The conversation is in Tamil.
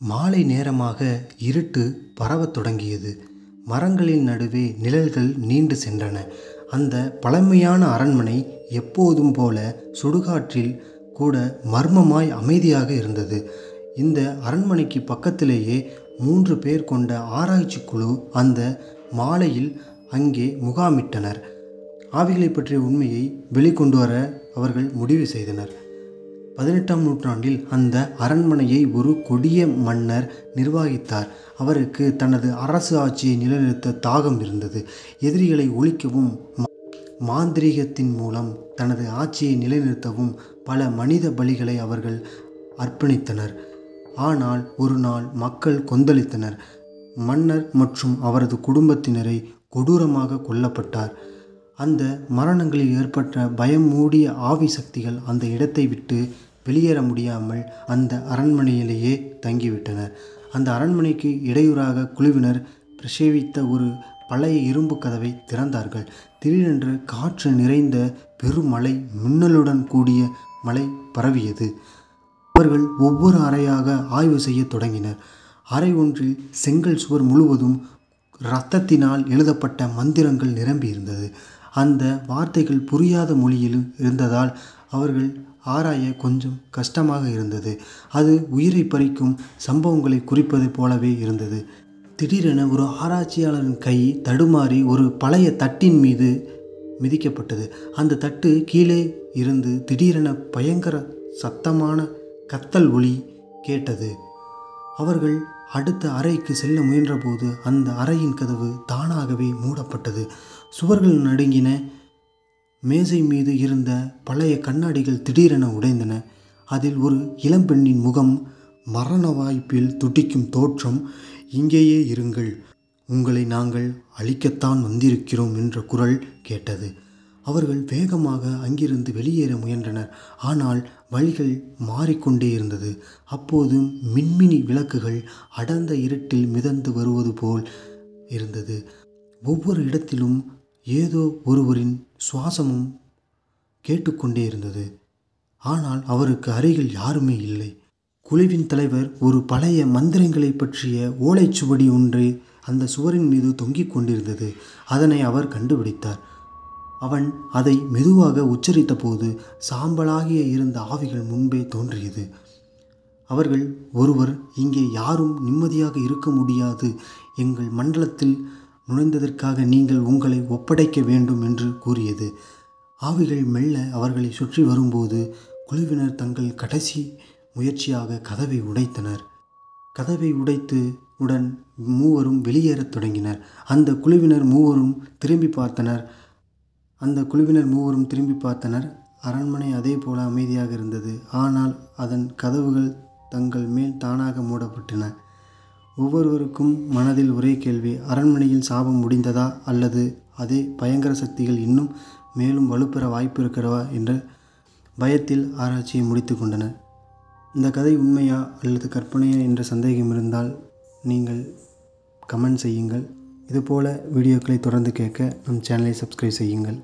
மாலை நேரமாக இருட்டு பரவத் தொடங்கியது. மரங்களின் நடுவே நிழல்கள் நீண்டு சென்றன. அந்த பழமையான அரண்மனை எப்போதும் போல சுடுகாற்றில் கூட மர்மமாய் அமைதியாக இருந்தது. இந்த அரண்மனைக்கு பக்கத்திலேயே 3 பேர் கொண்ட ஆராய்ச்சி குழு அந்த மாலையில் அங்கே முகாமிட்டனர். ஆவிகளை பற்றிய உண்மையை வெளிக்கொண்டு வர அவர்கள் முடிவு செய்தனர். 18ஆம் நூற்றாண்டில் அந்த அரண்மனையை ஒரு கொடிய மன்னர் நிர்வகித்தார். அவருக்கு தனது அரசு ஆட்சியை நிலைநிறுத்த தாகம் இருந்தது. எதிரிகளை ஒழிக்கவும் மாந்திரீகத்தின் மூலம் தனது ஆட்சியை நிலைநிறுத்தவும் பல மனித பலிகளை அவர்கள் அர்ப்பணித்தனர். ஆனால் ஒரு நாள் மக்கள் கொந்தளித்தனர். மன்னர் மற்றும் அவரது குடும்பத்தினரை கொடூரமாக கொல்லப்பட்டார். அந்த மரணங்களில் ஏற்பட்ட பயம் மூடிய ஆவி சக்திகள் அந்த இடத்தை விட்டு வெளியேற முடியாமல் அந்த அரண்மனையிலேயே தங்கிவிட்டனர். அந்த அரண்மனைக்கு இடையூறாக குழுவினர் பிரசேவித்த ஒரு பழைய இரும்பு கதவை திறந்தார்கள். திடீரென்று காற்று நிறைந்த பெருமழை, மின்னலுடன் கூடிய மழை பரவியது. அவர்கள் ஒவ்வொரு அறையாக ஆய்வு செய்ய தொடங்கினர். அறை ஒன்றில் செங்கல் சுவர் முழுவதும் இரத்தத்தினால் எழுதப்பட்ட மந்திரங்கள் நிரம்பியிருந்தது. அந்த வார்த்தைகள் புரியாத மொழியில் இருந்ததால் அவர்கள் ஆராய கொஞ்சம் கஷ்டமாக இருந்தது. அது உயிரை பறிக்கும் சம்பவங்களை குறிப்பது போலவே இருந்தது. திடீரென ஒரு ஆராய்ச்சியாளரின் கை தடுமாறி ஒரு பழைய தட்டின் மீது மிதிக்கப்பட்டது. அந்த தட்டு கீழே இருந்து திடீரென பயங்கர சத்தமான கத்தல் ஒலி கேட்டது. அவர்கள் அடுத்த அறைக்கு செல்ல முயன்றபோது அந்த அறையின் கதவு தானாகவே மூடப்பட்டது. சுவர்கள் நடுங்கின. மேசை மீது இருந்த பழைய கண்ணாடிகள் திடீரென உடைந்தன. அதில் ஒரு இளம்பெண்ணின் முகம், மரண வாய்ப்பில் துடிக்கும் தோற்றம். "இங்கேயே இருங்கள், உங்களை நாங்கள் அழிக்கத்தான் வந்திருக்கிறோம்" என்ற குரல் கேட்டது. அவர்கள் வேகமாக அங்கிருந்து வெளியேற முயன்றனர். ஆனால் வழிகள் மாறிக்கொண்டே இருந்தது. அப்போது மின்மினி விளக்குகள் அடர்ந்த இருட்டில் மிதந்து வருவது போல் இருந்தது. ஒவ்வொரு இடத்திலும் ஏதோ ஒருவரின் சுவாசமும் கேட்டுக்கொண்டே இருந்தது. ஆனால் அவருக்கு அருகில் யாருமே இல்லை. குழுவின் தலைவர் ஒரு பழைய மந்திரங்களை பற்றிய ஓலைச்சுவடி ஒன்று அந்த சுவரின் மீது தொங்கிக் கொண்டிருந்தது. அதனை அவர் கண்டுபிடித்தார். அவன் அதை மெதுவாக உச்சரித்த போது சாம்பலாகிய இருந்த ஆவிகள் முன்பே தோன்றியது. அவர்கள் ஒருவர், "இங்கே யாரும் நிம்மதியாக இருக்க முடியாது. எங்கள் மண்டலத்தில் நுழைந்ததற்காக நீங்கள் உங்களை ஒப்படைக்க வேண்டும்" என்று கூறியது. ஆவிகள் மெல்ல அவர்களை சுற்றி வரும்போது குழுவினர் தங்கள் கடைசி முயற்சியாக கதவை உடைத்தனர். கதவை உடைத்து உடன் மூவரும் வெளியேறத் தொடங்கினர். அந்த குழுவினர் மூவரும் திரும்பி பார்த்தனர். அரண்மனை அதே போல அமைதியாக இருந்தது. ஆனால் அதன் கதவுகள் தங்கள் மேல் தானாக மூடப்பட்டன. ஒவ்வொருவருக்கும் மனதில் ஒரே கேள்வி: அரண்மனையில் சாபம் முடிந்ததா, அல்லது அதே பயங்கர சக்திகள் இன்னும் மேலும் வலுப்பெற வாய்ப்பு இருக்கிறவா என்ற பயத்தில் ஆராய்ச்சியை முடித்து கொண்டனர். இந்த கதை உண்மையா அல்லது கற்பனையா என்ற சந்தேகம் இருந்தால் நீங்கள் கமெண்ட் செய்யுங்கள். இதுபோல வீடியோக்களை தொடர்ந்து கேட்க நம் சேனலை சப்ஸ்கிரைப் செய்யுங்கள்.